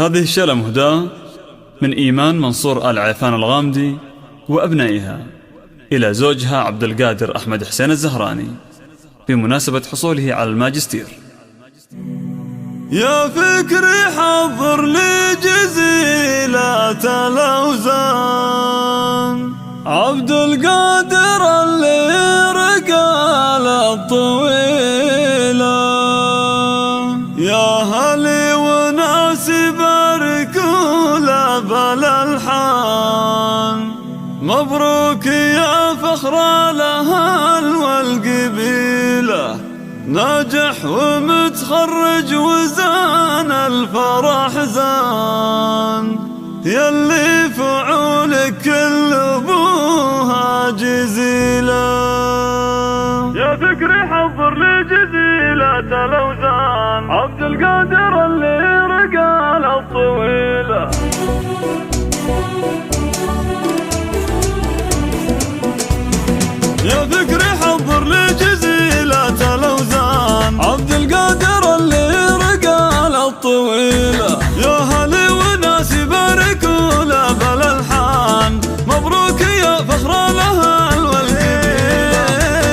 هذه الشالة مهداة من إيمان منصور آل عيفان الغامدي وأبنائها إلى زوجها عبد القادر أحمد حسين الزهراني بمناسبة حصوله على الماجستير. يا فكري حضر لي جزيلة الأوزان، عبد القادر اللي رقال الطويلة، يا هلي وناسي باركوا له بالألحان، مبروك يا فخر الأهل والقبيلة، ناجح ومتخرج وزان الفرح زان، يلي فعولك كل ابوها جزيلة. يا فكري حضر لي جزيلة الأوزان، عبد القادر اللي رقال الطويلة. يا فكري حضر لي جزيلة الأوزان، عبد القادر اللي رقال الطويلة، يا هلي وناسي باركوا له بالألحان، مبروك يا فخر الأهل والقبيلة،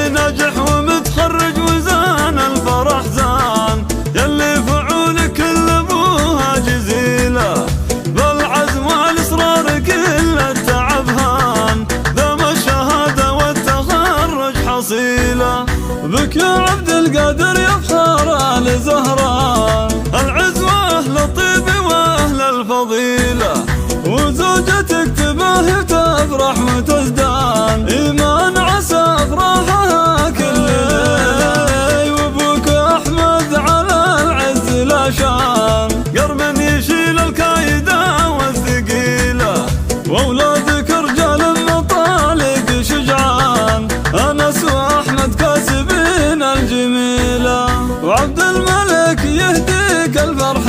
ناجح ومتخرج وزان الفرح زان، يلي فعولك كل ابوها جزيلة، بالعزم والإصرار كل التعب هان، ذم الشهادة والتخرج حصيلة، بك يا عبد القادر يفخر آل زهران، العز وأهل الطيب وأهل الفضيلة، وزوجتك تباهي وتفرح وتزدان، إيمان عسى أفراحها كل ليل، وابوك أحمد على العز لا شان، قرم يشيل الكايدة والثقيلة، وأولادك رجال المطالق شجعان، أنس وأحمد كاسبين الجميلة، وعبد الملك يهديك الفرح